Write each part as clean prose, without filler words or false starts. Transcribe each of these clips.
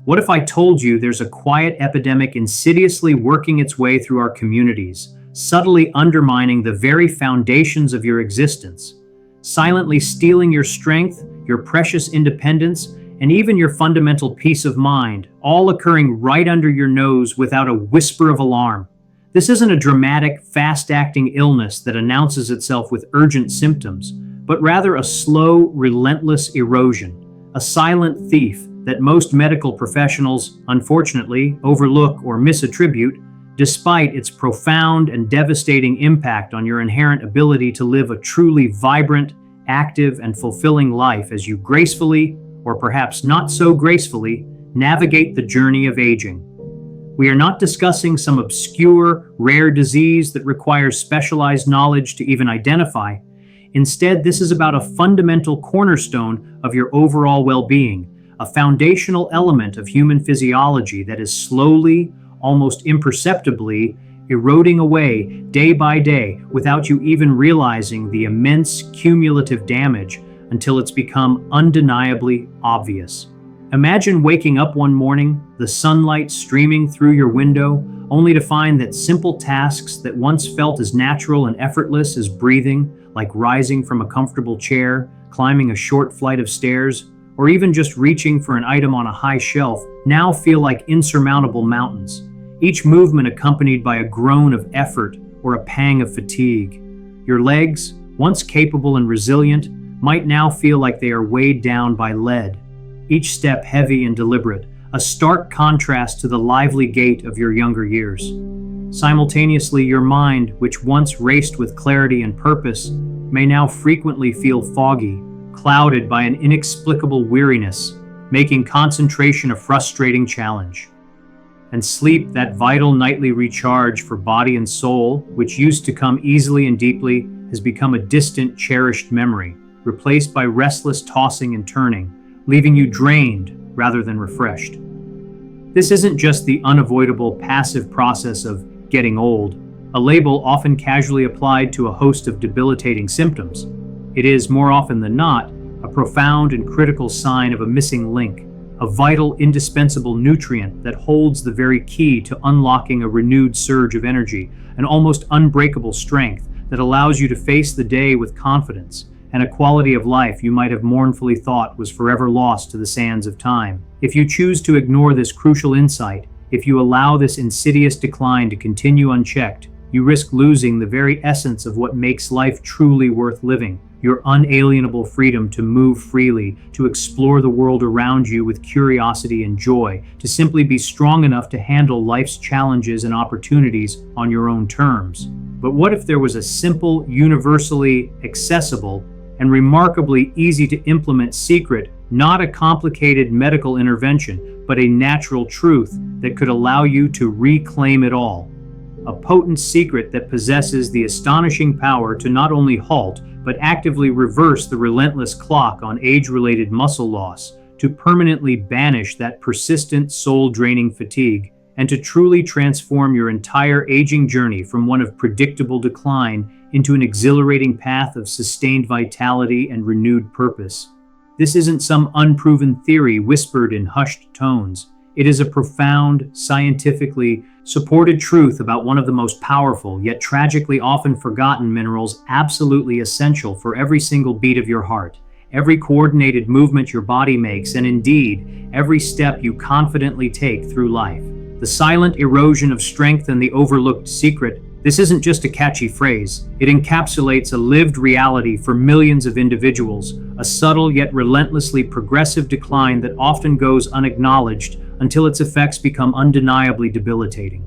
What if I told you there's a quiet epidemic insidiously working its way through our communities, subtly undermining the very foundations of your existence, silently stealing your strength, your precious independence, and even your fundamental peace of mind, all occurring right under your nose without a whisper of alarm? This isn't a dramatic, fast-acting illness that announces itself with urgent symptoms, but rather a slow, relentless erosion, a silent thief that most medical professionals, unfortunately, overlook or misattribute, despite its profound and devastating impact on your inherent ability to live a truly vibrant, active, and fulfilling life as you gracefully, or perhaps not so gracefully, navigate the journey of aging. We are not discussing some obscure, rare disease that requires specialized knowledge to even identify. Instead, this is about a fundamental cornerstone of your overall well-being, a foundational element of human physiology that is slowly, almost imperceptibly, eroding away day by day without you even realizing the immense cumulative damage until it's become undeniably obvious. Imagine waking up one morning, the sunlight streaming through your window, only to find that simple tasks that once felt as natural and effortless as breathing, like rising from a comfortable chair, climbing a short flight of stairs, or even just reaching for an item on a high shelf, now feel like insurmountable mountains, each movement accompanied by a groan of effort or a pang of fatigue. Your legs, once capable and resilient, might now feel like they are weighed down by lead, each step heavy and deliberate, a stark contrast to the lively gait of your younger years. Simultaneously, your mind, which once raced with clarity and purpose, may now frequently feel foggy, clouded by an inexplicable weariness, making concentration a frustrating challenge. And sleep, that vital nightly recharge for body and soul, which used to come easily and deeply, has become a distant, cherished memory, replaced by restless tossing and turning, leaving you drained rather than refreshed. This isn't just the unavoidable passive process of getting old, a label often casually applied to a host of debilitating symptoms. It is, more often than not, a profound and critical sign of a missing link, a vital, indispensable nutrient that holds the very key to unlocking a renewed surge of energy, an almost unbreakable strength that allows you to face the day with confidence, and a quality of life you might have mournfully thought was forever lost to the sands of time. If you choose to ignore this crucial insight, if you allow this insidious decline to continue unchecked, you risk losing the very essence of what makes life truly worth living, your unalienable freedom to move freely, to explore the world around you with curiosity and joy, to simply be strong enough to handle life's challenges and opportunities on your own terms. But what if there was a simple, universally accessible, and remarkably easy to implement secret, not a complicated medical intervention, but a natural truth that could allow you to reclaim it all? A potent secret that possesses the astonishing power to not only halt, but actively reverse the relentless clock on age-related muscle loss, to permanently banish that persistent soul-draining fatigue, and to truly transform your entire aging journey from one of predictable decline into an exhilarating path of sustained vitality and renewed purpose. This isn't some unproven theory whispered in hushed tones. It is a profound, scientifically supported truth about one of the most powerful, yet tragically often forgotten minerals absolutely essential for every single beat of your heart, every coordinated movement your body makes, and indeed, every step you confidently take through life. The silent erosion of strength and the overlooked secret. This isn't just a catchy phrase. It encapsulates a lived reality for millions of individuals, a subtle yet relentlessly progressive decline that often goes unacknowledged until its effects become undeniably debilitating.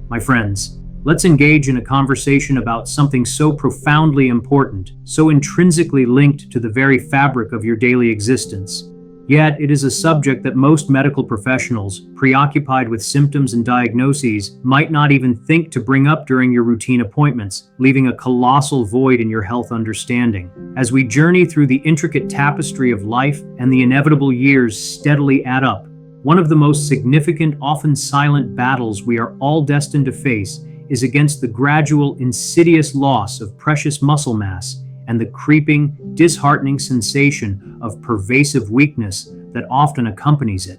My friends, let's engage in a conversation about something so profoundly important, so intrinsically linked to the very fabric of your daily existence. Yet, it is a subject that most medical professionals, preoccupied with symptoms and diagnoses, might not even think to bring up during your routine appointments, leaving a colossal void in your health understanding. As we journey through the intricate tapestry of life and the inevitable years steadily add up, one of the most significant, often silent battles we are all destined to face is against the gradual, insidious loss of precious muscle mass and the creeping, disheartening sensation of pervasive weakness that often accompanies it.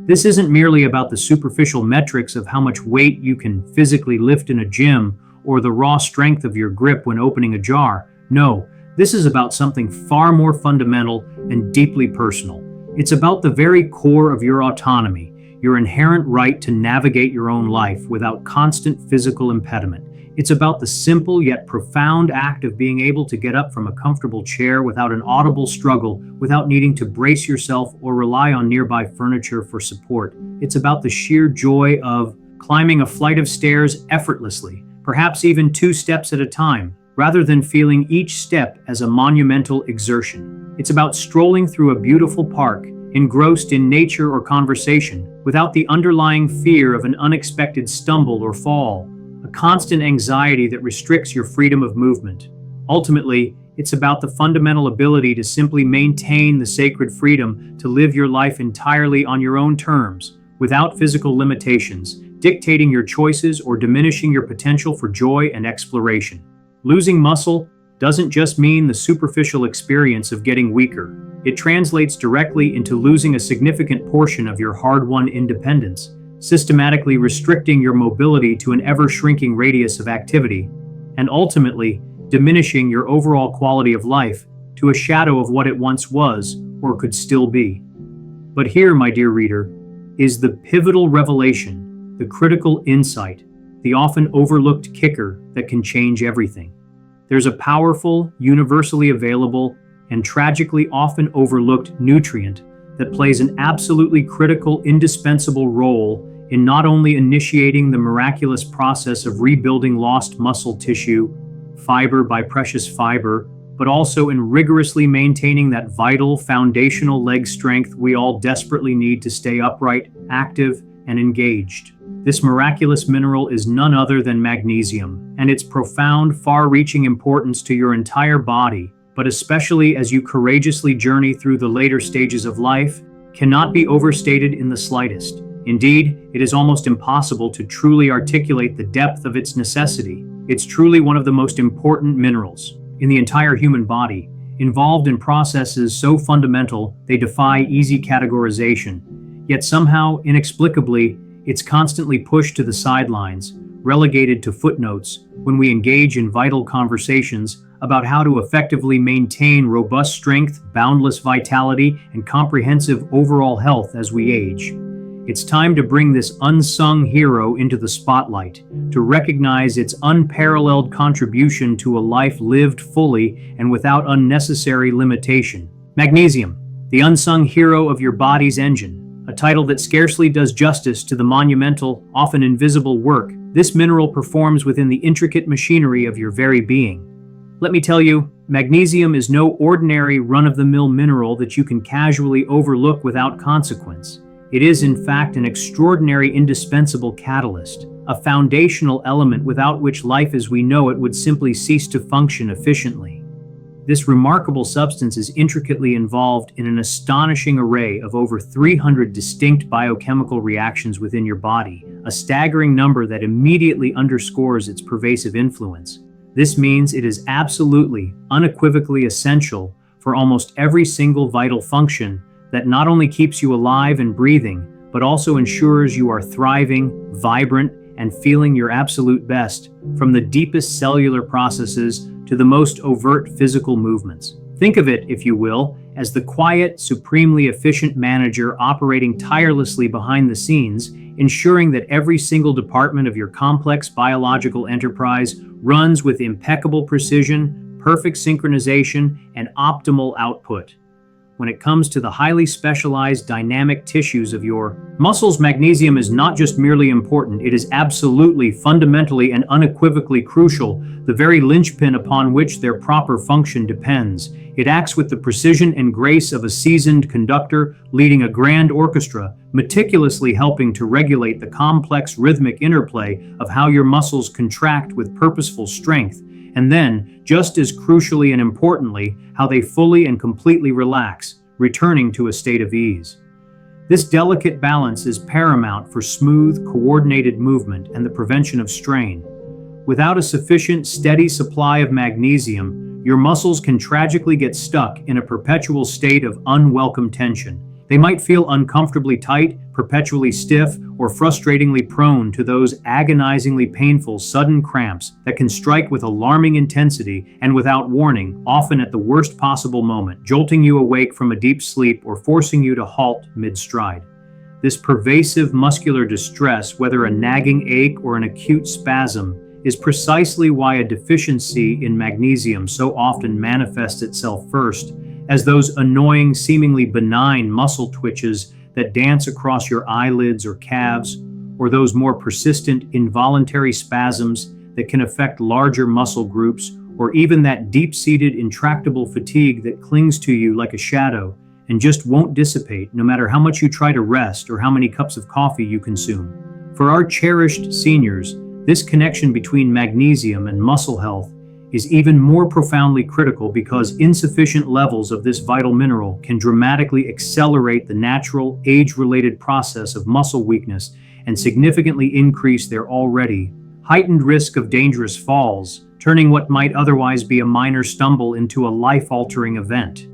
This isn't merely about the superficial metrics of how much weight you can physically lift in a gym or the raw strength of your grip when opening a jar. No, this is about something far more fundamental and deeply personal. It's about the very core of your autonomy, your inherent right to navigate your own life without constant physical impediment. It's about the simple yet profound act of being able to get up from a comfortable chair without an audible struggle, without needing to brace yourself or rely on nearby furniture for support. It's about the sheer joy of climbing a flight of stairs effortlessly, perhaps even 2 steps at a time, rather than feeling each step as a monumental exertion. It's about strolling through a beautiful park, engrossed in nature or conversation, without the underlying fear of an unexpected stumble or fall, a constant anxiety that restricts your freedom of movement. Ultimately, it's about the fundamental ability to simply maintain the sacred freedom to live your life entirely on your own terms, without physical limitations, dictating your choices or diminishing your potential for joy and exploration. Losing muscle doesn't just mean the superficial experience of getting weaker. It translates directly into losing a significant portion of your hard-won independence, systematically restricting your mobility to an ever-shrinking radius of activity, and ultimately diminishing your overall quality of life to a shadow of what it once was or could still be. But here, my dear reader, is the pivotal revelation, the critical insight, the often overlooked kicker that can change everything. There's a powerful, universally available, and tragically often overlooked nutrient that plays an absolutely critical, indispensable role in not only initiating the miraculous process of rebuilding lost muscle tissue, fiber by precious fiber, but also in rigorously maintaining that vital, foundational leg strength we all desperately need to stay upright, active, and engaged. This miraculous mineral is none other than magnesium, and its profound, far-reaching importance to your entire body, but especially as you courageously journey through the later stages of life, cannot be overstated in the slightest. Indeed, it is almost impossible to truly articulate the depth of its necessity. It's truly one of the most important minerals in the entire human body, involved in processes so fundamental they defy easy categorization. Yet somehow, inexplicably, it's constantly pushed to the sidelines, relegated to footnotes when we engage in vital conversations about how to effectively maintain robust strength, boundless vitality, and comprehensive overall health as we age. It's time to bring this unsung hero into the spotlight, to recognize its unparalleled contribution to a life lived fully and without unnecessary limitation. Magnesium, the unsung hero of your body's engine. A title that scarcely does justice to the monumental, often invisible work this mineral performs within the intricate machinery of your very being. Let me tell you, magnesium is no ordinary run-of-the-mill mineral that you can casually overlook without consequence. It is, in fact, an extraordinary indispensable catalyst, a foundational element without which life as we know it would simply cease to function efficiently. This remarkable substance is intricately involved in an astonishing array of over 300 distinct biochemical reactions within your body, a staggering number that immediately underscores its pervasive influence. This means it is absolutely, unequivocally essential for almost every single vital function that not only keeps you alive and breathing, but also ensures you are thriving, vibrant, and feeling your absolute best, from the deepest cellular processes to the most overt physical movements. Think of it, if you will, as the quiet, supremely efficient manager operating tirelessly behind the scenes, ensuring that every single department of your complex biological enterprise runs with impeccable precision, perfect synchronization, and optimal output. When it comes to the highly specialized dynamic tissues of your muscles, magnesium is not just merely important, it is absolutely, fundamentally, and unequivocally crucial, the very linchpin upon which their proper function depends. It acts with the precision and grace of a seasoned conductor leading a grand orchestra, meticulously helping to regulate the complex rhythmic interplay of how your muscles contract with purposeful strength, and then, just as crucially and importantly, how they fully and completely relax, returning to a state of ease. This delicate balance is paramount for smooth, coordinated movement and the prevention of strain. Without a sufficient, steady supply of magnesium, your muscles can tragically get stuck in a perpetual state of unwelcome tension. They might feel uncomfortably tight, perpetually stiff, or frustratingly prone to those agonizingly painful sudden cramps that can strike with alarming intensity and without warning, often at the worst possible moment, jolting you awake from a deep sleep or forcing you to halt mid-stride. This pervasive muscular distress, whether a nagging ache or an acute spasm, is precisely why a deficiency in magnesium so often manifests itself first as those annoying, seemingly benign muscle twitches that dance across your eyelids or calves, or those more persistent involuntary spasms that can affect larger muscle groups, or even that deep-seated intractable fatigue that clings to you like a shadow and just won't dissipate no matter how much you try to rest or how many cups of coffee you consume. For our cherished seniors, this connection between magnesium and muscle health is even more profoundly critical because insufficient levels of this vital mineral can dramatically accelerate the natural, age-related process of muscle weakness and significantly increase their already heightened risk of dangerous falls, turning what might otherwise be a minor stumble into a life-altering event.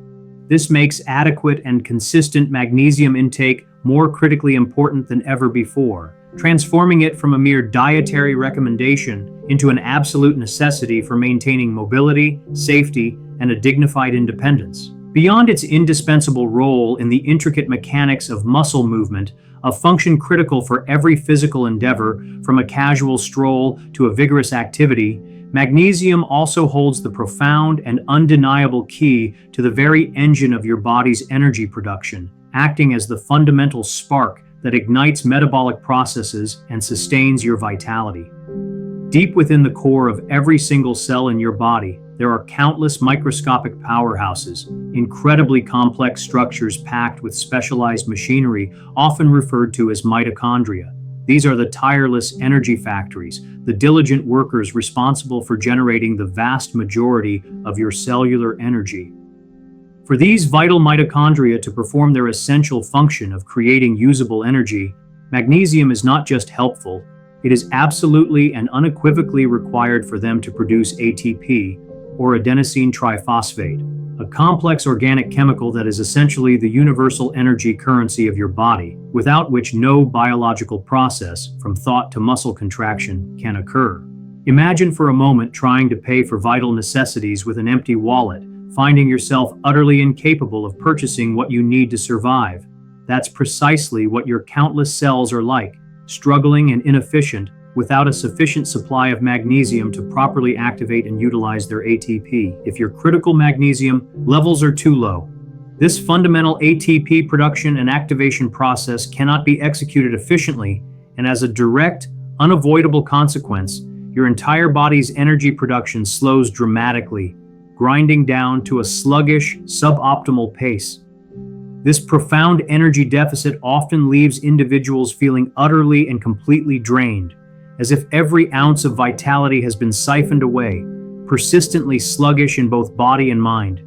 This makes adequate and consistent magnesium intake more critically important than ever before, transforming it from a mere dietary recommendation into an absolute necessity for maintaining mobility, safety, and a dignified independence. Beyond its indispensable role in the intricate mechanics of muscle movement, a function critical for every physical endeavor, from a casual stroll to a vigorous activity, magnesium also holds the profound and undeniable key to the very engine of your body's energy production, acting as the fundamental spark that ignites metabolic processes and sustains your vitality. Deep within the core of every single cell in your body, there are countless microscopic powerhouses, incredibly complex structures packed with specialized machinery, often referred to as mitochondria. These are the tireless energy factories, the diligent workers responsible for generating the vast majority of your cellular energy. For these vital mitochondria to perform their essential function of creating usable energy, magnesium is not just helpful, it is absolutely and unequivocally required for them to produce ATP, or adenosine triphosphate, a complex organic chemical that is essentially the universal energy currency of your body, without which no biological process, from thought to muscle contraction, can occur. Imagine for a moment trying to pay for vital necessities with an empty wallet, finding yourself utterly incapable of purchasing what you need to survive. That's precisely what your countless cells are like, struggling and inefficient without a sufficient supply of magnesium to properly activate and utilize their ATP. If your critical magnesium levels are too low, this fundamental ATP production and activation process cannot be executed efficiently, and as a direct, unavoidable consequence, your entire body's energy production slows dramatically, grinding down to a sluggish, suboptimal pace. This profound energy deficit often leaves individuals feeling utterly and completely drained, as if every ounce of vitality has been siphoned away, persistently sluggish in both body and mind,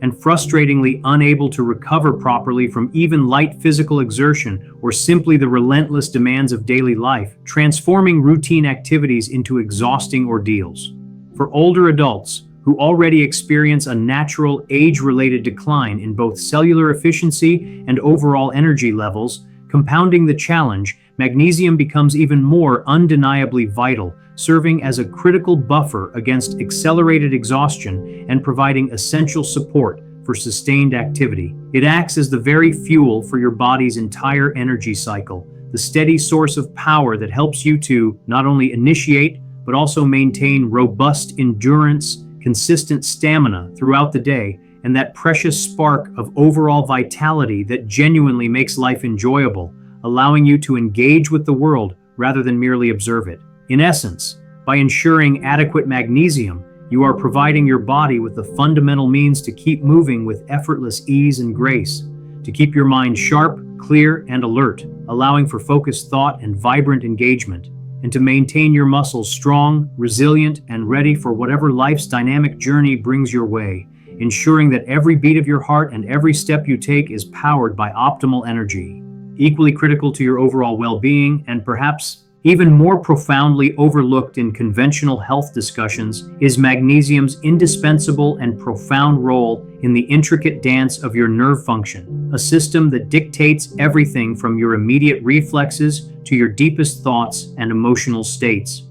and frustratingly unable to recover properly from even light physical exertion or simply the relentless demands of daily life, transforming routine activities into exhausting ordeals. For older adults, who already experience a natural age-related decline in both cellular efficiency and overall energy levels, compounding the challenge, magnesium becomes even more undeniably vital, serving as a critical buffer against accelerated exhaustion and providing essential support for sustained activity. It acts as the very fuel for your body's entire energy cycle, the steady source of power that helps you to not only initiate, but also maintain robust endurance, consistent stamina throughout the day, and that precious spark of overall vitality that genuinely makes life enjoyable, allowing you to engage with the world rather than merely observe it. In essence, by ensuring adequate magnesium, you are providing your body with the fundamental means to keep moving with effortless ease and grace, to keep your mind sharp, clear, and alert, allowing for focused thought and vibrant engagement, and to maintain your muscles strong, resilient, and ready for whatever life's dynamic journey brings your way, ensuring that every beat of your heart and every step you take is powered by optimal energy. Equally critical to your overall well-being, and perhaps Even more profoundly overlooked in conventional health discussions is magnesium's indispensable and profound role in the intricate dance of your nerve function, a system that dictates everything from your immediate reflexes to your deepest thoughts and emotional states.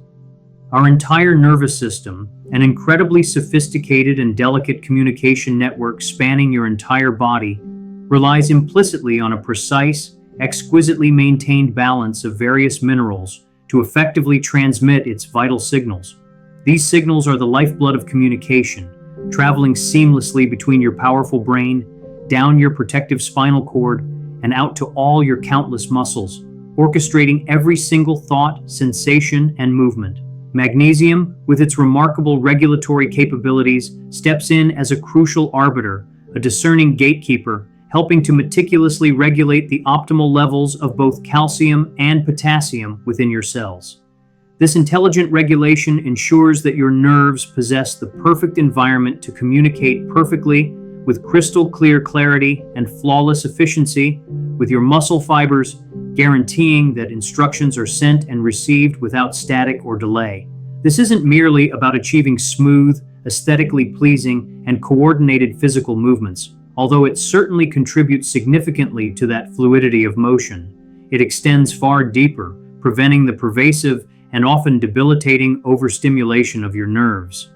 Our entire nervous system, an incredibly sophisticated and delicate communication network spanning your entire body, relies implicitly on a precise, exquisitely maintained balance of various minerals to effectively transmit its vital signals. These signals are the lifeblood of communication, traveling seamlessly between your powerful brain, down your protective spinal cord, and out to all your countless muscles, orchestrating every single thought, sensation, and movement. Magnesium, with its remarkable regulatory capabilities, steps in as a crucial arbiter, a discerning gatekeeper, helping to meticulously regulate the optimal levels of both calcium and potassium within your cells. This intelligent regulation ensures that your nerves possess the perfect environment to communicate perfectly, with crystal clear clarity and flawless efficiency, with your muscle fibers, guaranteeing that instructions are sent and received without static or delay. This isn't merely about achieving smooth, aesthetically pleasing, and coordinated physical movements. Although it certainly contributes significantly to that fluidity of motion, it extends far deeper, preventing the pervasive and often debilitating overstimulation of your nerves.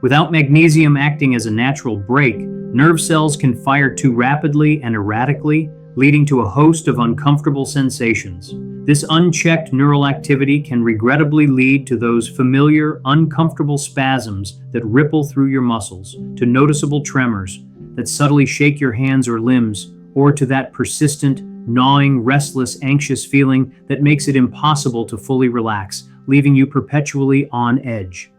Without magnesium acting as a natural brake, nerve cells can fire too rapidly and erratically, leading to a host of uncomfortable sensations. This unchecked neural activity can regrettably lead to those familiar, uncomfortable spasms that ripple through your muscles, to noticeable tremors that subtly shake your hands or limbs, or to that persistent, gnawing, restless, anxious feeling that makes it impossible to fully relax, leaving you perpetually on edge.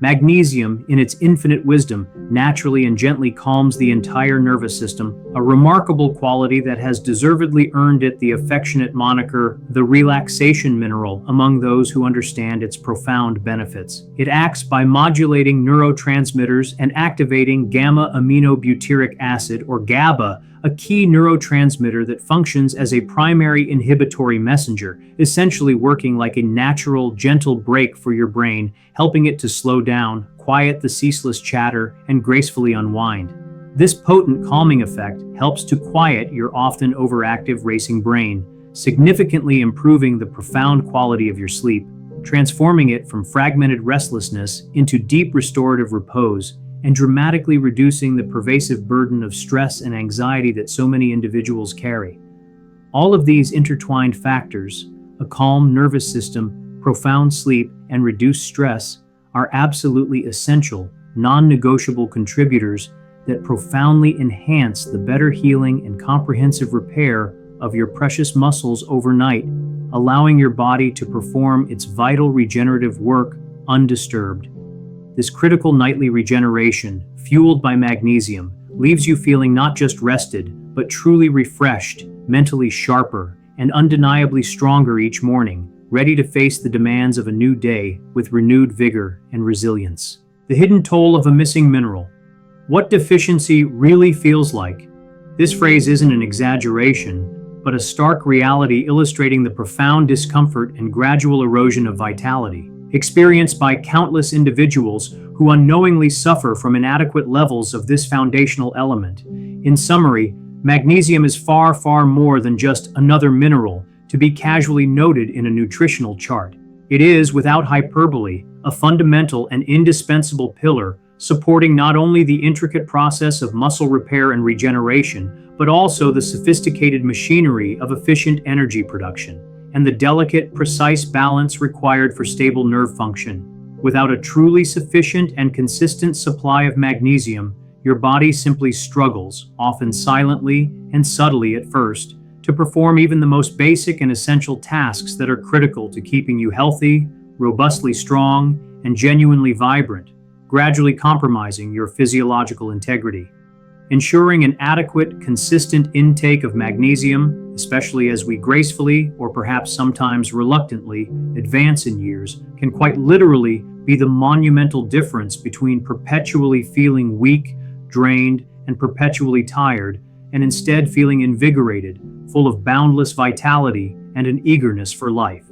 Magnesium, in its infinite wisdom, naturally and gently calms the entire nervous system, a remarkable quality that has deservedly earned it the affectionate moniker, the relaxation mineral, among those who understand its profound benefits. It acts by modulating neurotransmitters and activating gamma-aminobutyric acid, or GABA, a key neurotransmitter that functions as a primary inhibitory messenger, essentially working like a natural, gentle brake for your brain, helping it to slow down, quiet the ceaseless chatter, and gracefully unwind. This potent calming effect helps to quiet your often overactive racing brain, significantly improving the profound quality of your sleep, transforming it from fragmented restlessness into deep restorative repose, and dramatically reducing the pervasive burden of stress and anxiety that so many individuals carry. All of these intertwined factors, a calm nervous system, profound sleep, and reduced stress, are absolutely essential, non-negotiable contributors that profoundly enhance the better healing and comprehensive repair of your precious muscles overnight, allowing your body to perform its vital regenerative work undisturbed. This critical nightly regeneration, fueled by magnesium, leaves you feeling not just rested, but truly refreshed, mentally sharper, and undeniably stronger each morning, ready to face the demands of a new day with renewed vigor and resilience. The hidden toll of a missing mineral. What deficiency really feels like. This phrase isn't an exaggeration, but a stark reality illustrating the profound discomfort and gradual erosion of vitality experienced by countless individuals who unknowingly suffer from inadequate levels of this foundational element. In summary, magnesium is far, far more than just another mineral to be casually noted in a nutritional chart. It is, without hyperbole, a fundamental and indispensable pillar supporting not only the intricate process of muscle repair and regeneration, but also the sophisticated machinery of efficient energy production and the delicate, precise balance required for stable nerve function. Without a truly sufficient and consistent supply of magnesium, your body simply struggles, often silently and subtly at first, to perform even the most basic and essential tasks that are critical to keeping you healthy, robustly strong, and genuinely vibrant, gradually compromising your physiological integrity. Ensuring an adequate, consistent intake of magnesium, especially as we gracefully, or perhaps sometimes reluctantly, advance in years, can quite literally be the monumental difference between perpetually feeling weak, drained, and perpetually tired, and instead feeling invigorated, full of boundless vitality and an eagerness for life.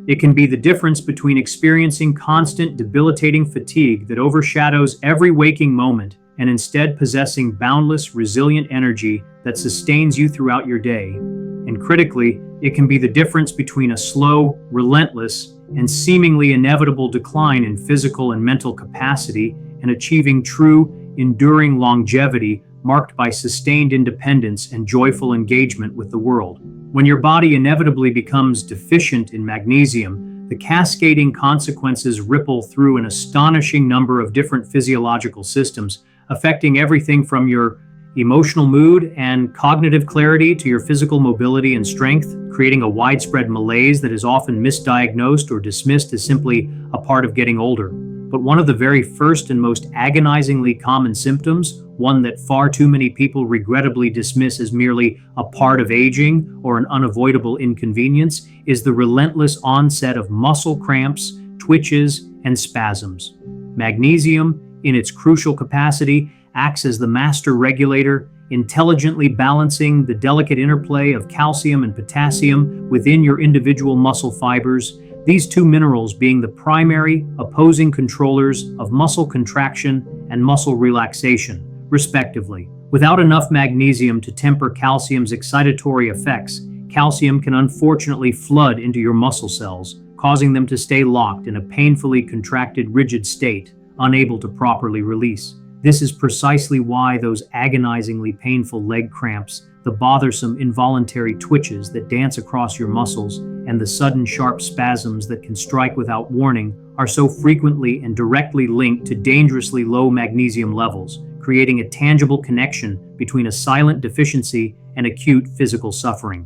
It can be the difference between experiencing constant, debilitating fatigue that overshadows every waking moment and instead possessing boundless, resilient energy that sustains you throughout your day. And critically, it can be the difference between a slow, relentless, and seemingly inevitable decline in physical and mental capacity and achieving true, enduring longevity marked by sustained independence and joyful engagement with the world. When your body inevitably becomes deficient in magnesium, the cascading consequences ripple through an astonishing number of different physiological systems, affecting everything from your emotional mood and cognitive clarity to your physical mobility and strength, creating a widespread malaise that is often misdiagnosed or dismissed as simply a part of getting older. But one of the very first and most agonizingly common symptoms, one that far too many people regrettably dismiss as merely a part of aging or an unavoidable inconvenience, is the relentless onset of muscle cramps, twitches, and spasms. Magnesium, in its crucial capacity, acts as the master regulator, intelligently balancing the delicate interplay of calcium and potassium within your individual muscle fibers, these two minerals being the primary opposing controllers of muscle contraction and muscle relaxation, respectively. Without enough magnesium to temper calcium's excitatory effects, calcium can unfortunately flood into your muscle cells, causing them to stay locked in a painfully contracted, rigid state, unable to properly release. This is precisely why those agonizingly painful leg cramps, the bothersome involuntary twitches that dance across your muscles, and the sudden sharp spasms that can strike without warning are so frequently and directly linked to dangerously low magnesium levels, creating a tangible connection between a silent deficiency and acute physical suffering.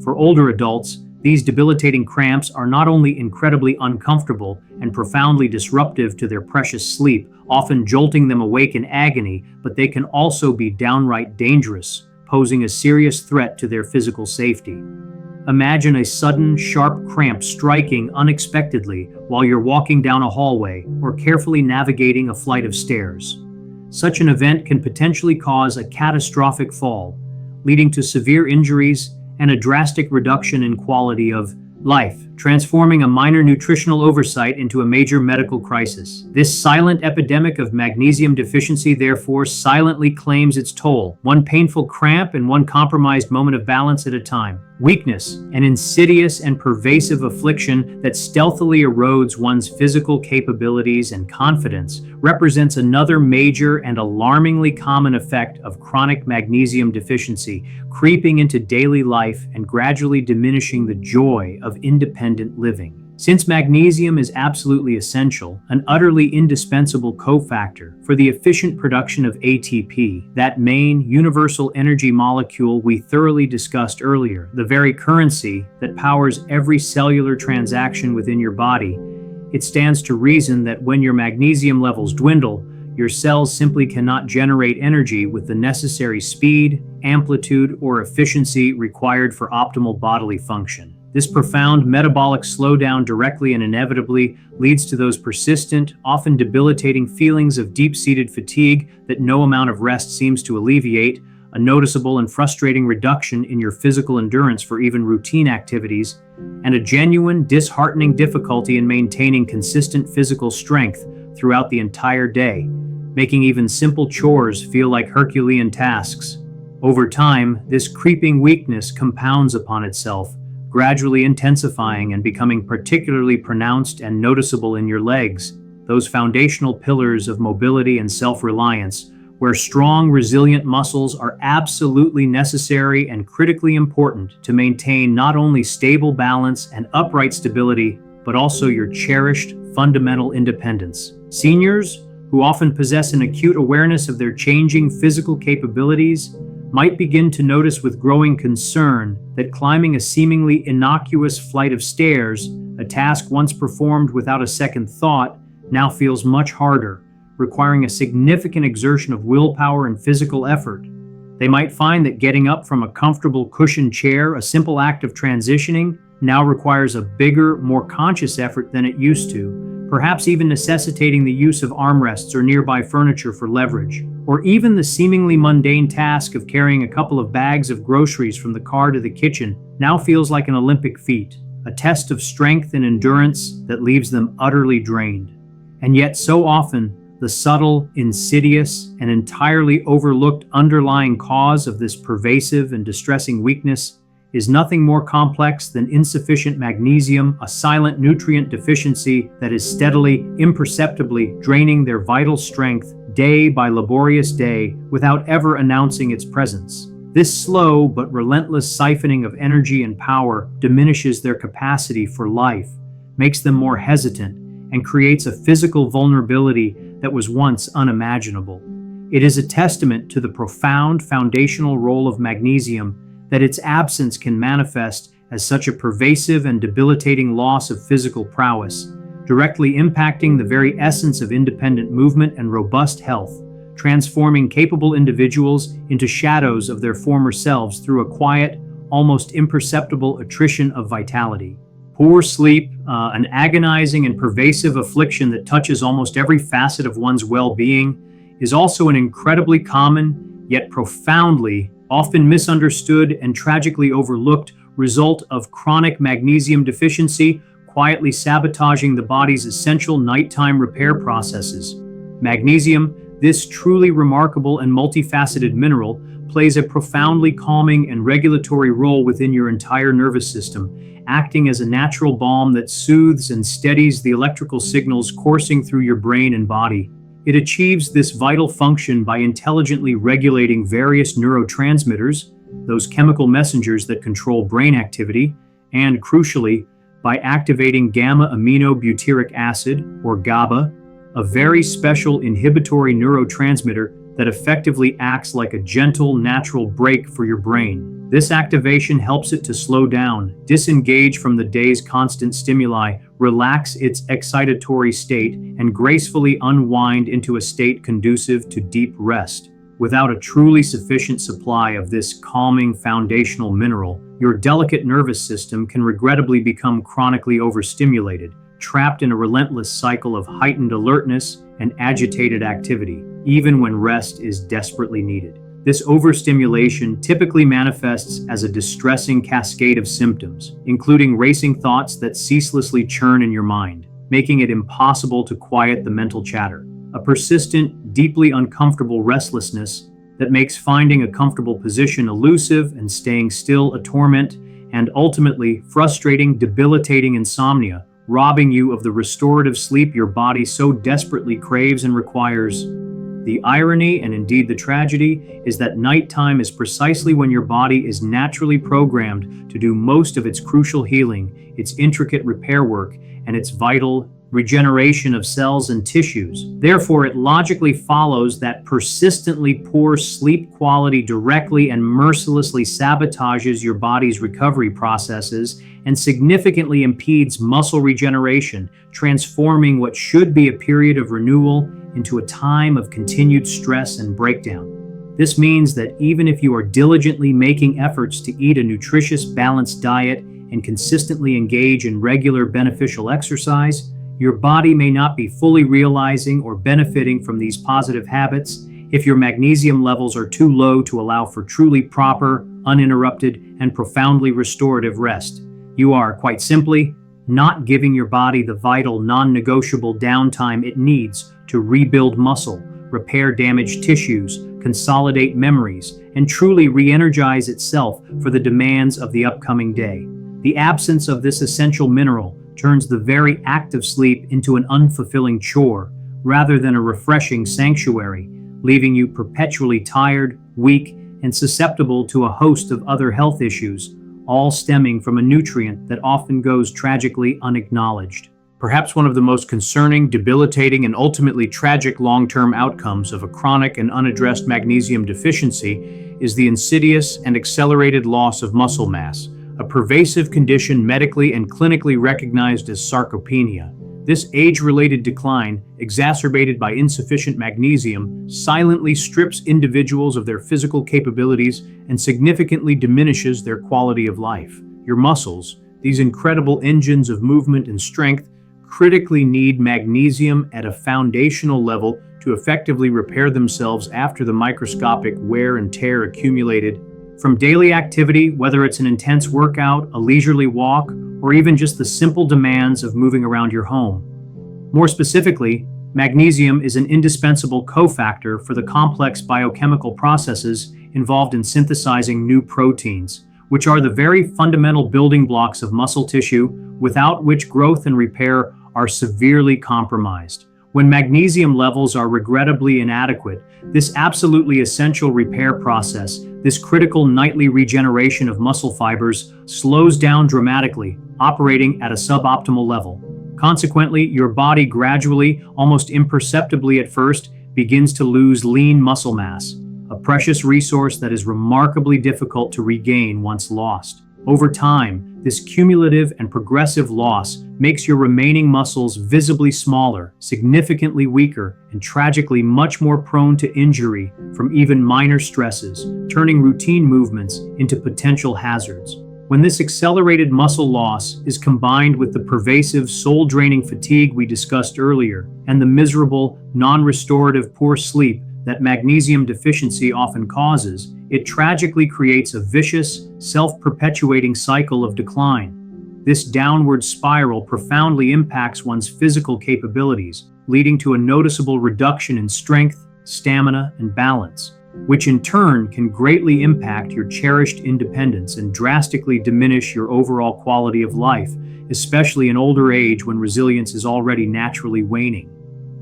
For older adults, these debilitating cramps are not only incredibly uncomfortable and profoundly disruptive to their precious sleep, often jolting them awake in agony, but they can also be downright dangerous, posing a serious threat to their physical safety. Imagine a sudden, sharp cramp striking unexpectedly while you're walking down a hallway or carefully navigating a flight of stairs. Such an event can potentially cause a catastrophic fall, leading to severe injuries and a drastic reduction in quality of life, transforming a minor nutritional oversight into a major medical crisis. This silent epidemic of magnesium deficiency therefore silently claims its toll, one painful cramp and one compromised moment of balance at a time. Weakness, an insidious and pervasive affliction that stealthily erodes one's physical capabilities and confidence, represents another major and alarmingly common effect of chronic magnesium deficiency, creeping into daily life and gradually diminishing the joy of independent living. Since magnesium is absolutely essential, an utterly indispensable cofactor for the efficient production of ATP, that main universal energy molecule we thoroughly discussed earlier, the very currency that powers every cellular transaction within your body, it stands to reason that when your magnesium levels dwindle, your cells simply cannot generate energy with the necessary speed, amplitude, or efficiency required for optimal bodily function. This profound metabolic slowdown directly and inevitably leads to those persistent, often debilitating feelings of deep-seated fatigue that no amount of rest seems to alleviate, a noticeable and frustrating reduction in your physical endurance for even routine activities, and a genuine, disheartening difficulty in maintaining consistent physical strength throughout the entire day, making even simple chores feel like Herculean tasks. Over time, this creeping weakness compounds upon itself, gradually intensifying and becoming particularly pronounced and noticeable in your legs, those foundational pillars of mobility and self-reliance, where strong, resilient muscles are absolutely necessary and critically important to maintain not only stable balance and upright stability, but also your cherished, fundamental independence. Seniors, who often possess an acute awareness of their changing physical capabilities, might begin to notice with growing concern that climbing a seemingly innocuous flight of stairs, a task once performed without a second thought, now feels much harder, requiring a significant exertion of willpower and physical effort. They might find that getting up from a comfortable cushioned chair, a simple act of transitioning, now requires a bigger, more conscious effort than it used to, perhaps even necessitating the use of armrests or nearby furniture for leverage, or even the seemingly mundane task of carrying a couple of bags of groceries from the car to the kitchen now feels like an Olympic feat. a test of strength and endurance that leaves them utterly drained. And yet, so often, the subtle, insidious, and entirely overlooked underlying cause of this pervasive and distressing weakness is nothing more complex than insufficient magnesium, a silent nutrient deficiency that is steadily, imperceptibly draining their vital strength day by laborious day without ever announcing its presence. This slow but relentless siphoning of energy and power diminishes their capacity for life, makes them more hesitant, and creates a physical vulnerability that was once unimaginable. It is a testament to the profound foundational role of magnesium that its absence can manifest as such a pervasive and debilitating loss of physical prowess, directly impacting the very essence of independent movement and robust health, transforming capable individuals into shadows of their former selves through a quiet, almost imperceptible attrition of vitality. Poor sleep, an agonizing and pervasive affliction that touches almost every facet of one's well-being, is also an incredibly common, yet profoundly, often misunderstood and tragically overlooked result of chronic magnesium deficiency, quietly sabotaging the body's essential nighttime repair processes. Magnesium, this truly remarkable and multifaceted mineral, plays a profoundly calming and regulatory role within your entire nervous system, acting as a natural balm that soothes and steadies the electrical signals coursing through your brain and body. It achieves this vital function by intelligently regulating various neurotransmitters, those chemical messengers that control brain activity, and, crucially, by activating gamma-aminobutyric acid, or GABA, a very special inhibitory neurotransmitter that effectively acts like a gentle, natural brake for your brain. This activation helps it to slow down, disengage from the day's constant stimuli, relax its excitatory state, and gracefully unwind into a state conducive to deep rest. Without a truly sufficient supply of this calming foundational mineral, your delicate nervous system can regrettably become chronically overstimulated, trapped in a relentless cycle of heightened alertness and agitated activity, even when rest is desperately needed. This overstimulation typically manifests as a distressing cascade of symptoms, including racing thoughts that ceaselessly churn in your mind, making it impossible to quiet the mental chatter. A persistent, deeply uncomfortable restlessness that makes finding a comfortable position elusive and staying still a torment, and ultimately frustrating, debilitating insomnia, robbing you of the restorative sleep your body so desperately craves and requires. The irony, and indeed the tragedy, is that nighttime is precisely when your body is naturally programmed to do most of its crucial healing, its intricate repair work, and its vital regeneration of cells and tissues. Therefore, it logically follows that persistently poor sleep quality directly and mercilessly sabotages your body's recovery processes and significantly impedes muscle regeneration, transforming what should be a period of renewal into a time of continued stress and breakdown. This means that even if you are diligently making efforts to eat a nutritious, balanced diet and consistently engage in regular beneficial exercise, your body may not be fully realizing or benefiting from these positive habits if your magnesium levels are too low to allow for truly proper, uninterrupted, and profoundly restorative rest. You are, quite simply, not giving your body the vital, non-negotiable downtime it needs to rebuild muscle, repair damaged tissues, consolidate memories, and truly re-energize itself for the demands of the upcoming day. The absence of this essential mineral turns the very act of sleep into an unfulfilling chore, rather than a refreshing sanctuary, leaving you perpetually tired, weak, and susceptible to a host of other health issues, all stemming from a nutrient that often goes tragically unacknowledged. Perhaps one of the most concerning, debilitating, and ultimately tragic long-term outcomes of a chronic and unaddressed magnesium deficiency is the insidious and accelerated loss of muscle mass, a pervasive condition medically and clinically recognized as sarcopenia. This age-related decline, exacerbated by insufficient magnesium, silently strips individuals of their physical capabilities and significantly diminishes their quality of life. Your muscles, these incredible engines of movement and strength, critically need magnesium at a foundational level to effectively repair themselves after the microscopic wear and tear accumulated From daily activity, whether it's an intense workout, a leisurely walk, or even just the simple demands of moving around your home. More specifically, magnesium is an indispensable cofactor for the complex biochemical processes involved in synthesizing new proteins, which are the very fundamental building blocks of muscle tissue, without which growth and repair are severely compromised. When magnesium levels are regrettably inadequate, this absolutely essential repair process, this critical nightly regeneration of muscle fibers, slows down dramatically, operating at a suboptimal level. Consequently, your body gradually, almost imperceptibly at first, begins to lose lean muscle mass, a precious resource that is remarkably difficult to regain once lost. Over time, this cumulative and progressive loss makes your remaining muscles visibly smaller, significantly weaker, and tragically much more prone to injury from even minor stresses, turning routine movements into potential hazards. When this accelerated muscle loss is combined with the pervasive soul-draining fatigue we discussed earlier, and the miserable, non-restorative poor sleep that magnesium deficiency often causes, it tragically creates a vicious, self-perpetuating cycle of decline. This downward spiral profoundly impacts one's physical capabilities, leading to a noticeable reduction in strength, stamina, and balance, which in turn can greatly impact your cherished independence and drastically diminish your overall quality of life, especially in older age when resilience is already naturally waning.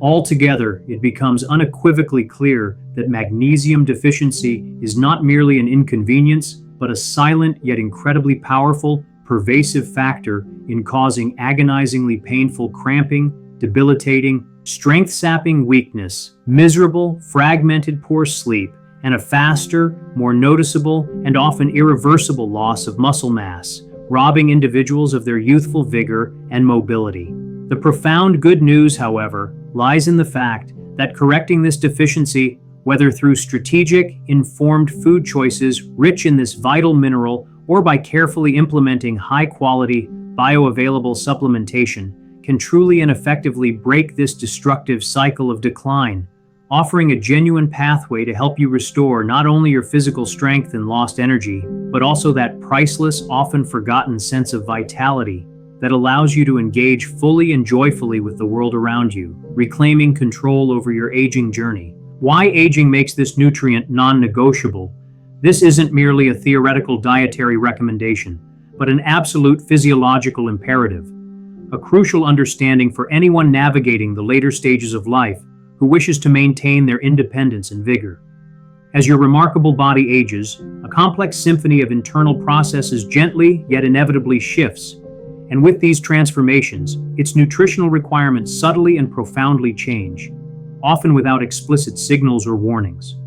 Altogether, it becomes unequivocally clear that magnesium deficiency is not merely an inconvenience, but a silent yet incredibly powerful, pervasive factor in causing agonizingly painful cramping, debilitating, strength-sapping weakness, miserable, fragmented poor sleep, and a faster, more noticeable, and often irreversible loss of muscle mass, robbing individuals of their youthful vigor and mobility. The profound good news, however, lies in the fact that correcting this deficiency, whether through strategic, informed food choices rich in this vital mineral or by carefully implementing high-quality, bioavailable supplementation, can truly and effectively break this destructive cycle of decline, offering a genuine pathway to help you restore not only your physical strength and lost energy, but also that priceless, often forgotten sense of vitality that allows you to engage fully and joyfully with the world around you, reclaiming control over your aging journey. Why aging makes this nutrient non-negotiable? This isn't merely a theoretical dietary recommendation, but an absolute physiological imperative, a crucial understanding for anyone navigating the later stages of life who wishes to maintain their independence and vigor. As your remarkable body ages, a complex symphony of internal processes gently yet inevitably shifts, and with these transformations, its nutritional requirements subtly and profoundly change, often without explicit signals or warnings.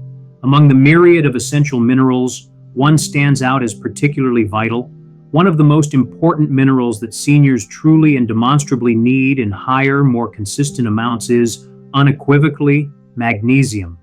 Among the myriad of essential minerals, one stands out as particularly vital. One of the most important minerals that seniors truly and demonstrably need in higher, more consistent amounts is, unequivocally, magnesium.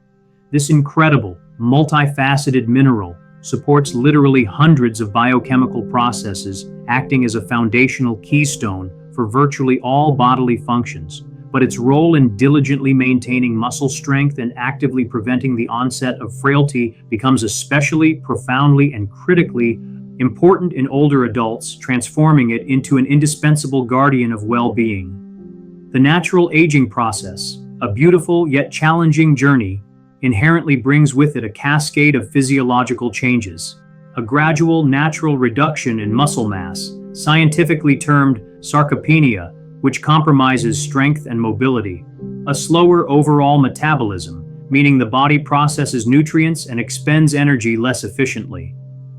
This incredible, multifaceted mineral supports literally hundreds of biochemical processes, acting as a foundational keystone for virtually all bodily functions. But its role in diligently maintaining muscle strength and actively preventing the onset of frailty becomes especially profoundly and critically important in older adults, transforming it into an indispensable guardian of well-being. The natural aging process, a beautiful yet challenging journey, inherently brings with it a cascade of physiological changes. A gradual natural reduction in muscle mass, scientifically termed sarcopenia, which compromises strength and mobility. A slower overall metabolism, meaning the body processes nutrients and expends energy less efficiently.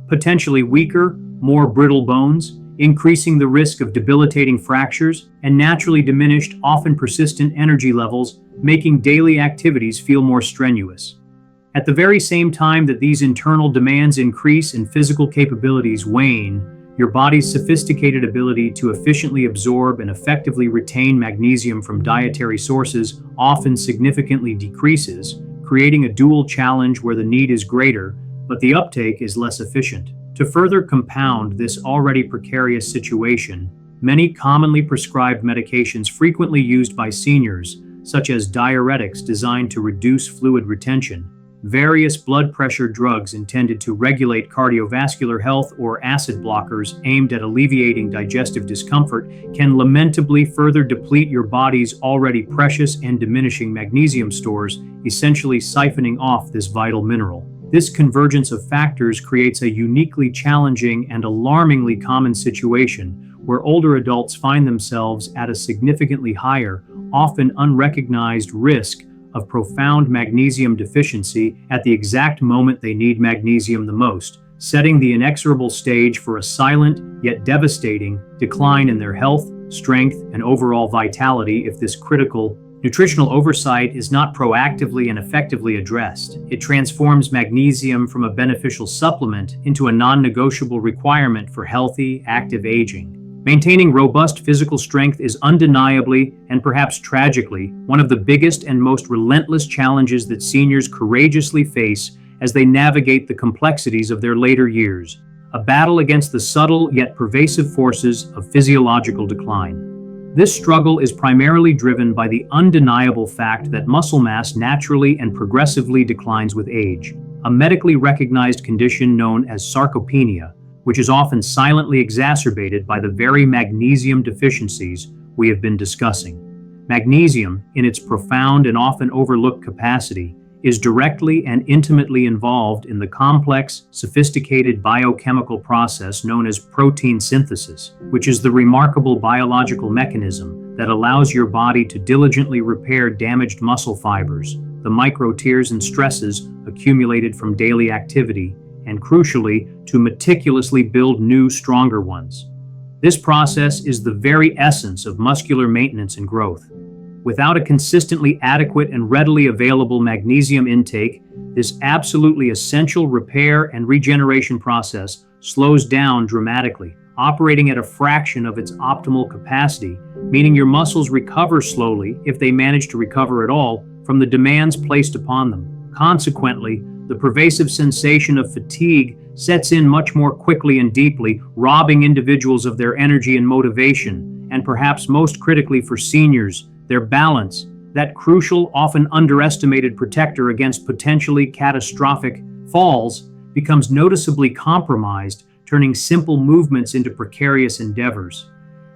Potentially weaker, more brittle bones, increasing the risk of debilitating fractures, and naturally diminished, often persistent energy levels, making daily activities feel more strenuous. At the very same time that these internal demands increase and physical capabilities wane, your body's sophisticated ability to efficiently absorb and effectively retain magnesium from dietary sources often significantly decreases, creating a dual challenge where the need is greater, but the uptake is less efficient. To further compound this already precarious situation, many commonly prescribed medications frequently used by seniors, such as diuretics designed to reduce fluid retention, various blood pressure drugs intended to regulate cardiovascular health or acid blockers aimed at alleviating digestive discomfort can lamentably further deplete your body's already precious and diminishing magnesium stores, essentially siphoning off this vital mineral. This convergence of factors creates a uniquely challenging and alarmingly common situation where older adults find themselves at a significantly higher, often unrecognized risk of profound magnesium deficiency at the exact moment they need magnesium the most, setting the inexorable stage for a silent yet devastating decline in their health, strength, and overall vitality if this critical nutritional oversight is not proactively and effectively addressed. It transforms magnesium from a beneficial supplement into a non-negotiable requirement for healthy, active aging. Maintaining robust physical strength is undeniably, and perhaps tragically, one of the biggest and most relentless challenges that seniors courageously face as they navigate the complexities of their later years, a battle against the subtle yet pervasive forces of physiological decline. This struggle is primarily driven by the undeniable fact that muscle mass naturally and progressively declines with age, a medically recognized condition known as sarcopenia, which is often silently exacerbated by the very magnesium deficiencies we have been discussing. Magnesium, in its profound and often overlooked capacity, is directly and intimately involved in the complex, sophisticated biochemical process known as protein synthesis, which is the remarkable biological mechanism that allows your body to diligently repair damaged muscle fibers, the micro tears and stresses accumulated from daily activity, and crucially, to meticulously build new, stronger ones. This process is the very essence of muscular maintenance and growth. Without a consistently adequate and readily available magnesium intake, this absolutely essential repair and regeneration process slows down dramatically, operating at a fraction of its optimal capacity, meaning your muscles recover slowly, if they manage to recover at all, from the demands placed upon them. Consequently, the pervasive sensation of fatigue sets in much more quickly and deeply, robbing individuals of their energy and motivation, and perhaps most critically for seniors, their balance, that crucial, often underestimated protector against potentially catastrophic falls, becomes noticeably compromised, turning simple movements into precarious endeavors.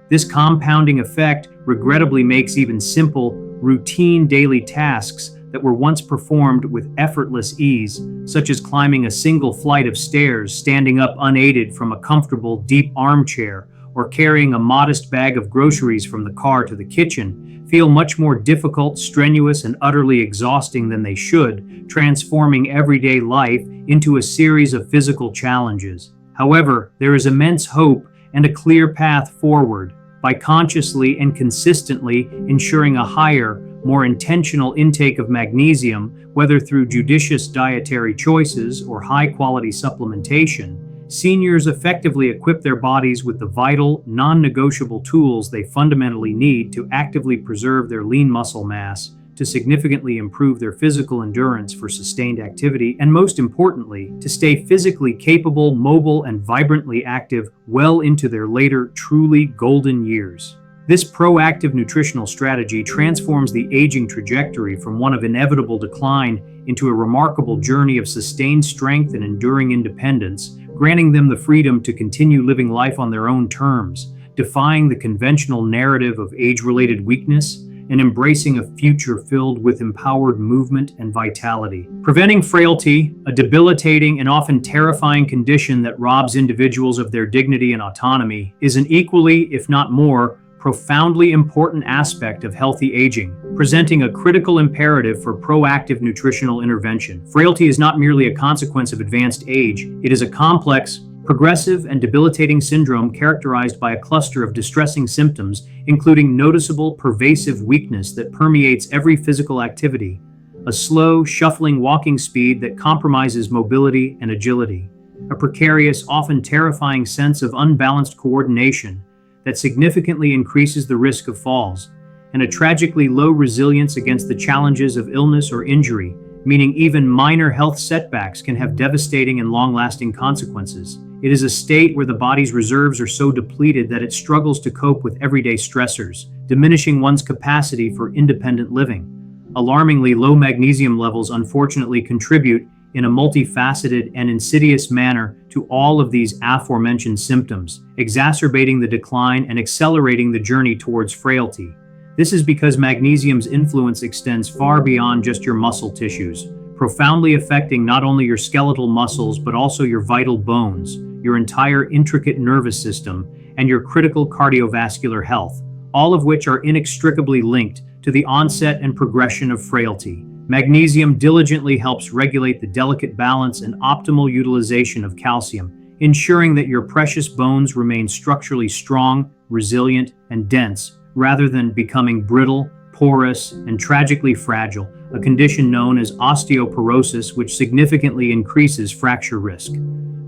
This compounding effect regrettably makes even simple, routine daily tasks that were once performed with effortless ease, such as climbing a single flight of stairs, standing up unaided from a comfortable, deep armchair, or carrying a modest bag of groceries from the car to the kitchen, feel much more difficult, strenuous, and utterly exhausting than they should, transforming everyday life into a series of physical challenges. However, there is immense hope and a clear path forward. By consciously and consistently ensuring a higher, more intentional intake of magnesium, whether through judicious dietary choices or high-quality supplementation, seniors effectively equip their bodies with the vital, non-negotiable tools they fundamentally need to actively preserve their lean muscle mass, to significantly improve their physical endurance for sustained activity, and most importantly, to stay physically capable, mobile, and vibrantly active well into their later, truly golden years. This proactive nutritional strategy transforms the aging trajectory from one of inevitable decline into a remarkable journey of sustained strength and enduring independence, granting them the freedom to continue living life on their own terms, defying the conventional narrative of age-related weakness, and embracing a future filled with empowered movement and vitality. Preventing frailty, a debilitating and often terrifying condition that robs individuals of their dignity and autonomy, is an equally, if not more, profoundly important aspect of healthy aging, presenting a critical imperative for proactive nutritional intervention. Frailty is not merely a consequence of advanced age, it is a complex, progressive, and debilitating syndrome characterized by a cluster of distressing symptoms, including noticeable, pervasive weakness that permeates every physical activity, a slow, shuffling walking speed that compromises mobility and agility, a precarious, often terrifying sense of unbalanced coordination that significantly increases the risk of falls, and a tragically low resilience against the challenges of illness or injury, meaning even minor health setbacks can have devastating and long-lasting consequences. It is a state where the body's reserves are so depleted that it struggles to cope with everyday stressors, diminishing one's capacity for independent living. Alarmingly, low magnesium levels unfortunately contribute in a multifaceted and insidious manner to all of these aforementioned symptoms, exacerbating the decline and accelerating the journey towards frailty. This is because magnesium's influence extends far beyond just your muscle tissues, profoundly affecting not only your skeletal muscles but also your vital bones, your entire intricate nervous system, and your critical cardiovascular health, all of which are inextricably linked to the onset and progression of frailty. Magnesium diligently helps regulate the delicate balance and optimal utilization of calcium, ensuring that your precious bones remain structurally strong, resilient, and dense, rather than becoming brittle, porous, and tragically fragile, a condition known as osteoporosis, which significantly increases fracture risk.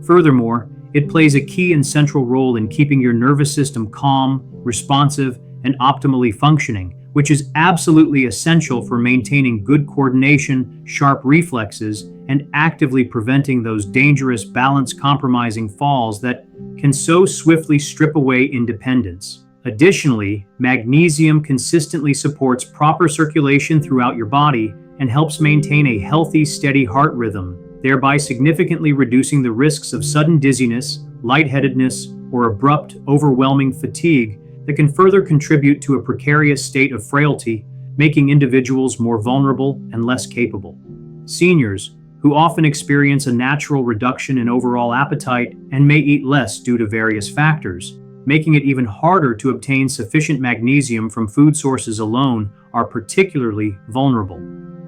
Furthermore, it plays a key and central role in keeping your nervous system calm, responsive, and optimally functioning, which is absolutely essential for maintaining good coordination, sharp reflexes, and actively preventing those dangerous balance-compromising falls that can so swiftly strip away independence. Additionally, magnesium consistently supports proper circulation throughout your body and helps maintain a healthy, steady heart rhythm, thereby significantly reducing the risks of sudden dizziness, lightheadedness, or abrupt, overwhelming fatigue that can further contribute to a precarious state of frailty, making individuals more vulnerable and less capable. Seniors, who often experience a natural reduction in overall appetite and may eat less due to various factors, making it even harder to obtain sufficient magnesium from food sources alone, are particularly vulnerable.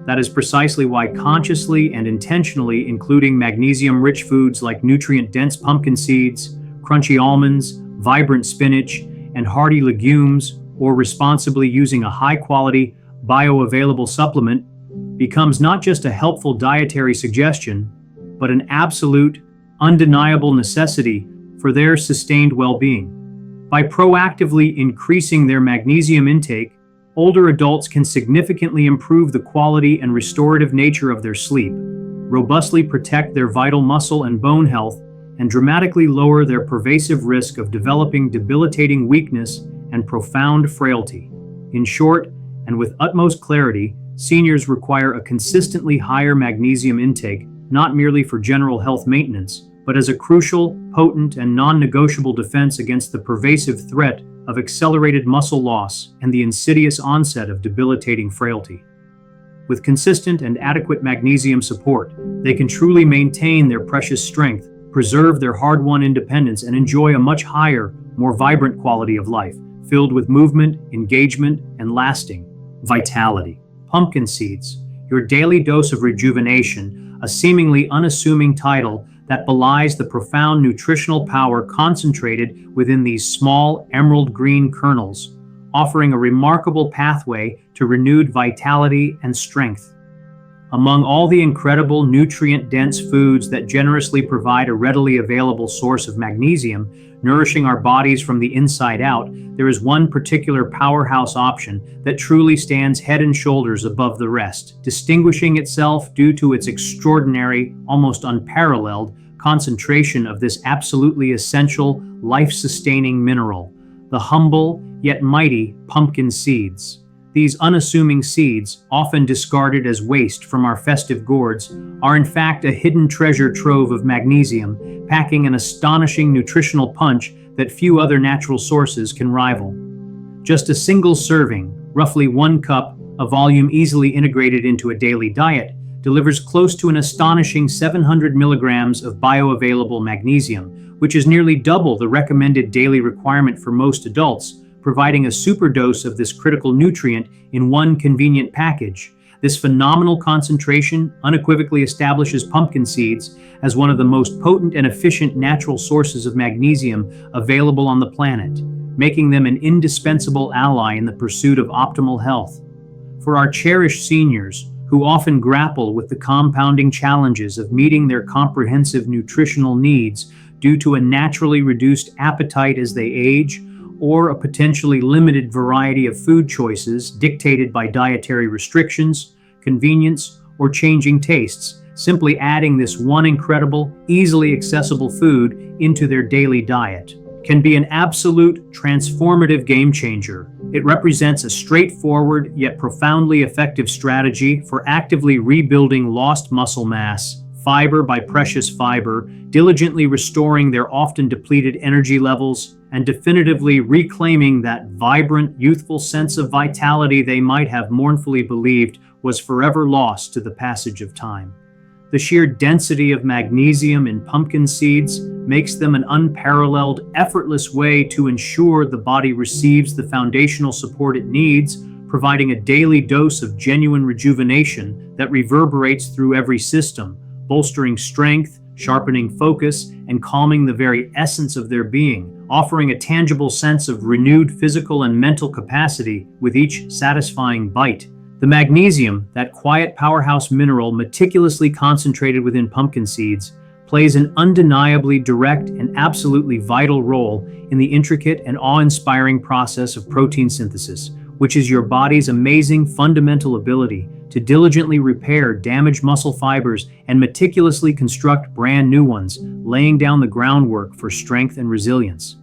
That is precisely why consciously and intentionally including magnesium-rich foods like nutrient-dense pumpkin seeds, crunchy almonds, vibrant spinach, and hearty legumes, or responsibly using a high-quality, bioavailable supplement, becomes not just a helpful dietary suggestion, but an absolute, undeniable necessity for their sustained well-being. By proactively increasing their magnesium intake, older adults can significantly improve the quality and restorative nature of their sleep, robustly protect their vital muscle and bone health, and dramatically lower their pervasive risk of developing debilitating weakness and profound frailty. In short, and with utmost clarity, seniors require a consistently higher magnesium intake, not merely for general health maintenance, but as a crucial, potent, and non-negotiable defense against the pervasive threat of accelerated muscle loss and the insidious onset of debilitating frailty. With consistent and adequate magnesium support, they can truly maintain their precious strength, preserve their hard-won independence, and enjoy a much higher, more vibrant quality of life, filled with movement, engagement, and lasting vitality. Pumpkin seeds, your daily dose of rejuvenation, a seemingly unassuming title that belies the profound nutritional power concentrated within these small emerald green kernels, offering a remarkable pathway to renewed vitality and strength. Among all the incredible nutrient-dense foods that generously provide a readily available source of magnesium, nourishing our bodies from the inside out, there is one particular powerhouse option that truly stands head and shoulders above the rest, distinguishing itself due to its extraordinary, almost unparalleled, concentration of this absolutely essential, life-sustaining mineral, the humble yet mighty pumpkin seeds. These unassuming seeds, often discarded as waste from our festive gourds, are in fact a hidden treasure trove of magnesium, packing an astonishing nutritional punch that few other natural sources can rival. Just a single serving, roughly 1 cup, a volume easily integrated into a daily diet, delivers close to an astonishing 700 milligrams of bioavailable magnesium, which is nearly double the recommended daily requirement for most adults, providing a superdose of this critical nutrient in one convenient package. This phenomenal concentration unequivocally establishes pumpkin seeds as one of the most potent and efficient natural sources of magnesium available on the planet, making them an indispensable ally in the pursuit of optimal health. For our cherished seniors, who often grapple with the compounding challenges of meeting their comprehensive nutritional needs due to a naturally reduced appetite as they age, or a potentially limited variety of food choices dictated by dietary restrictions, convenience, or changing tastes, simply adding this one incredible, easily accessible food into their daily diet can be an absolute transformative game changer, It represents a straightforward yet profoundly effective strategy for actively rebuilding lost muscle mass, fiber by precious fiber, diligently restoring their often depleted energy levels, and definitively reclaiming that vibrant, youthful sense of vitality they might have mournfully believed was forever lost to the passage of time. The sheer density of magnesium in pumpkin seeds makes them an unparalleled, effortless way to ensure the body receives the foundational support it needs, providing a daily dose of genuine rejuvenation that reverberates through every system, bolstering strength, sharpening focus, and calming the very essence of their being, offering a tangible sense of renewed physical and mental capacity with each satisfying bite. The magnesium, that quiet powerhouse mineral meticulously concentrated within pumpkin seeds, plays an undeniably direct and absolutely vital role in the intricate and awe-inspiring process of protein synthesis, which is your body's amazing fundamental ability to diligently repair damaged muscle fibers and meticulously construct brand new ones, laying down the groundwork for strength and resilience.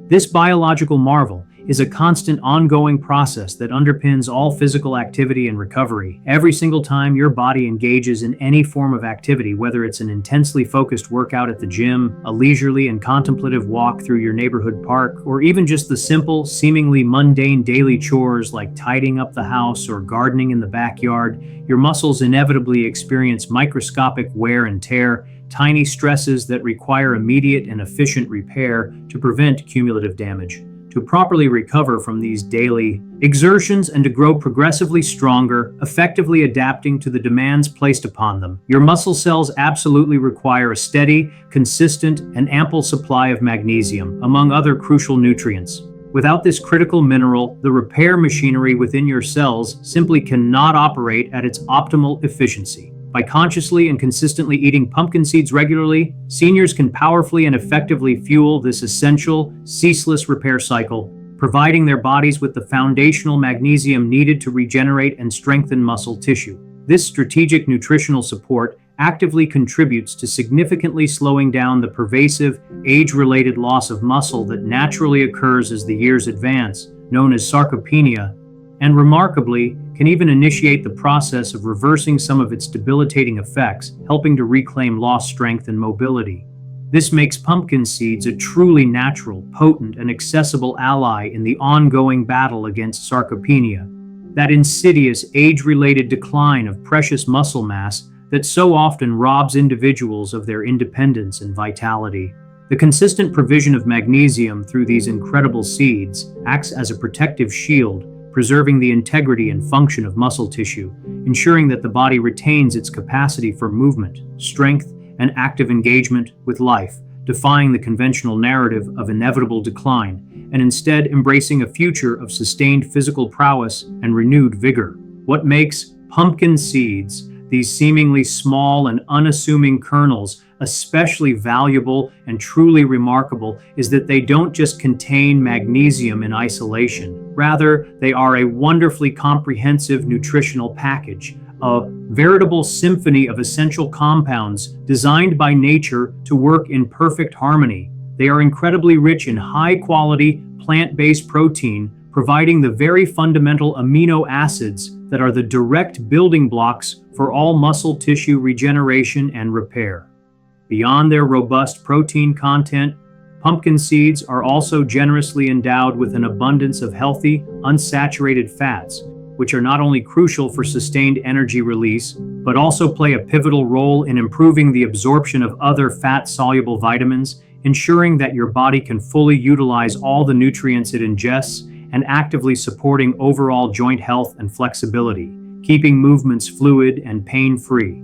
This biological marvel is a constant ongoing process that underpins all physical activity and recovery. Every single time your body engages in any form of activity, whether it's an intensely focused workout at the gym, a leisurely and contemplative walk through your neighborhood park, or even just the simple, seemingly mundane daily chores like tidying up the house or gardening in the backyard, your muscles inevitably experience microscopic wear and tear, tiny stresses that require immediate and efficient repair to prevent cumulative damage. To properly recover from these daily exertions and to grow progressively stronger, effectively adapting to the demands placed upon them, your muscle cells absolutely require a steady, consistent, and ample supply of magnesium, among other crucial nutrients. Without this critical mineral, the repair machinery within your cells simply cannot operate at its optimal efficiency. By consciously and consistently eating pumpkin seeds regularly, seniors can powerfully and effectively fuel this essential, ceaseless repair cycle, providing their bodies with the foundational magnesium needed to regenerate and strengthen muscle tissue. This strategic nutritional support actively contributes to significantly slowing down the pervasive, age-related loss of muscle that naturally occurs as the years advance, known as sarcopenia, and remarkably, can even initiate the process of reversing some of its debilitating effects, helping to reclaim lost strength and mobility. This makes pumpkin seeds a truly natural, potent, and accessible ally in the ongoing battle against sarcopenia, that insidious age-related decline of precious muscle mass that so often robs individuals of their independence and vitality. The consistent provision of magnesium through these incredible seeds acts as a protective shield, preserving the integrity and function of muscle tissue, ensuring that the body retains its capacity for movement, strength, and active engagement with life, defying the conventional narrative of inevitable decline, and instead embracing a future of sustained physical prowess and renewed vigor. What makes pumpkin seeds, these seemingly small and unassuming kernels, especially valuable and truly remarkable is that they don't just contain magnesium in isolation. Rather, they are a wonderfully comprehensive nutritional package, a veritable symphony of essential compounds designed by nature to work in perfect harmony. They are incredibly rich in high-quality, plant-based protein, providing the very fundamental amino acids that are the direct building blocks for all muscle tissue regeneration and repair. Beyond their robust protein content, pumpkin seeds are also generously endowed with an abundance of healthy, unsaturated fats, which are not only crucial for sustained energy release, but also play a pivotal role in improving the absorption of other fat-soluble vitamins, ensuring that your body can fully utilize all the nutrients it ingests and actively supporting overall joint health and flexibility, keeping movements fluid and pain-free.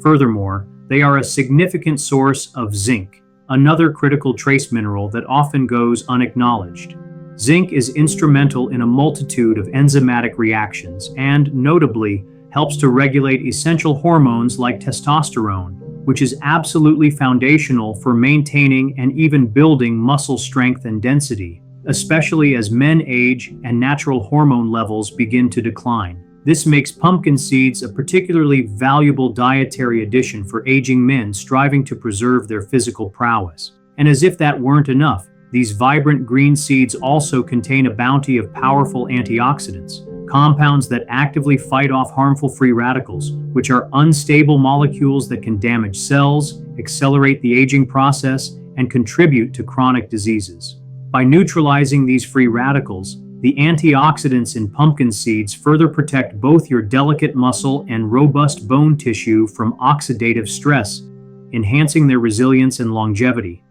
Furthermore, they are a significant source of zinc, another critical trace mineral that often goes unacknowledged. Zinc is instrumental in a multitude of enzymatic reactions and, notably, helps to regulate essential hormones like testosterone, which is absolutely foundational for maintaining and even building muscle strength and density, especially as men age and natural hormone levels begin to decline. This makes pumpkin seeds a particularly valuable dietary addition for aging men striving to preserve their physical prowess. And as if that weren't enough, These vibrant green seeds also contain a bounty of powerful antioxidants, compounds that actively fight off harmful free radicals, which are unstable molecules that can damage cells, accelerate the aging process, and contribute to chronic diseases. By neutralizing these free radicals, the antioxidants in pumpkin seeds further protect both your delicate muscle and robust bone tissue from oxidative stress, enhancing their resilience and longevity.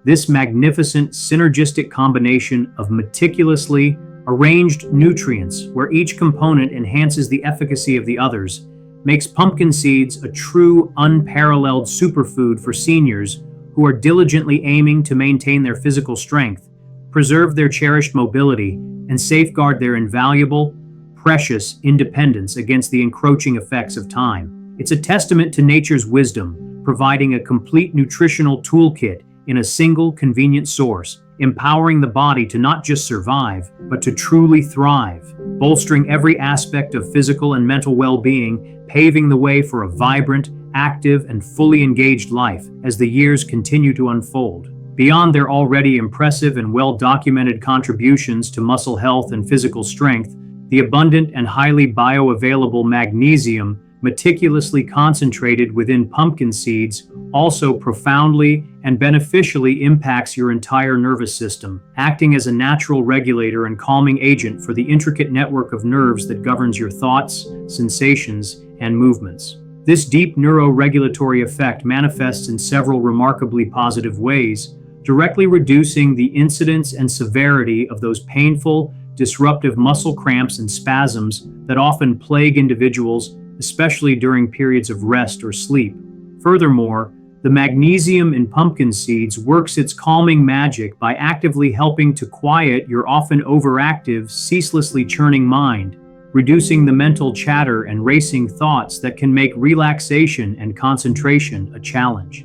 This magnificent synergistic combination of meticulously arranged nutrients, where each component enhances the efficacy of the others, makes pumpkin seeds a true, unparalleled superfood for seniors who are diligently aiming to maintain their physical strength, preserve their cherished mobility, and safeguard their invaluable, precious independence against the encroaching effects of time. It's a testament to nature's wisdom, providing a complete nutritional toolkit in a single convenient source, empowering the body to not just survive, but to truly thrive, bolstering every aspect of physical and mental well-being, paving the way for a vibrant, active, and fully engaged life as the years continue to unfold. Beyond their already impressive and well-documented contributions to muscle health and physical strength, the abundant and highly bioavailable magnesium meticulously concentrated within pumpkin seeds also profoundly and beneficially impacts your entire nervous system, acting as a natural regulator and calming agent for the intricate network of nerves that governs your thoughts, sensations, and movements. This deep neuroregulatory effect manifests in several remarkably positive ways, directly reducing the incidence and severity of those painful, disruptive muscle cramps and spasms that often plague individuals, especially during periods of rest or sleep. Furthermore, the magnesium in pumpkin seeds works its calming magic by actively helping to quiet your often overactive, ceaselessly churning mind, reducing the mental chatter and racing thoughts that can make relaxation and concentration a challenge.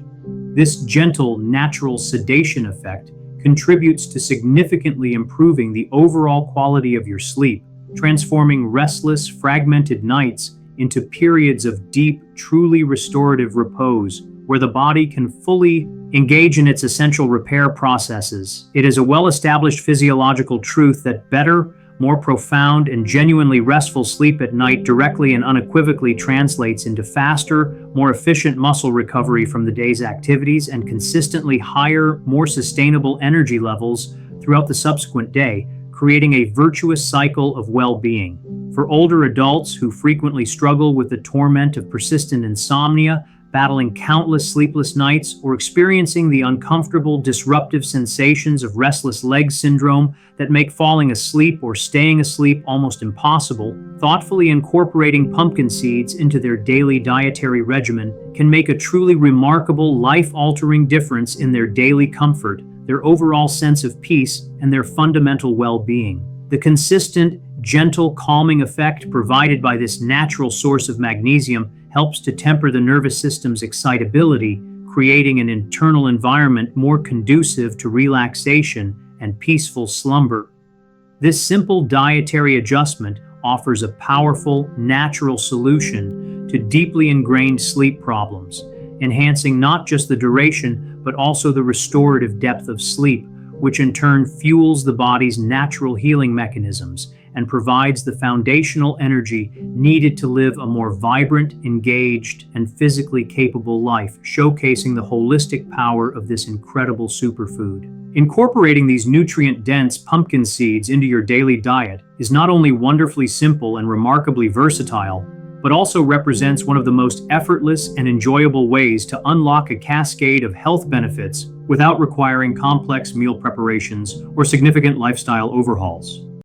This gentle, natural sedation effect contributes to significantly improving the overall quality of your sleep, transforming restless, fragmented nights into periods of deep, truly restorative repose, where the body can fully engage in its essential repair processes. It is a well-established physiological truth that better, more profound, and genuinely restful sleep at night directly and unequivocally translates into faster, more efficient muscle recovery from the day's activities and consistently higher, more sustainable energy levels throughout the subsequent day, creating a virtuous cycle of well-being. For older adults who frequently struggle with the torment of persistent insomnia, battling countless sleepless nights, or experiencing the uncomfortable, disruptive sensations of restless leg syndrome that make falling asleep or staying asleep almost impossible, thoughtfully incorporating pumpkin seeds into their daily dietary regimen can make a truly remarkable, life-altering difference in their daily comfort, their overall sense of peace, and their fundamental well-being. The consistent, gentle, calming effect provided by this natural source of magnesium helps to temper the nervous system's excitability, creating an internal environment more conducive to relaxation and peaceful slumber. This simple dietary adjustment offers a powerful, natural solution to deeply ingrained sleep problems, enhancing not just the duration, but also the restorative depth of sleep, which in turn fuels the body's natural healing mechanisms and provides the foundational energy needed to live a more vibrant, engaged, and physically capable life, showcasing the holistic power of this incredible superfood. Incorporating these nutrient-dense pumpkin seeds into your daily diet is not only wonderfully simple and remarkably versatile, but also represents one of the most effortless and enjoyable ways to unlock a cascade of health benefits without requiring complex meal preparations or significant lifestyle overhauls.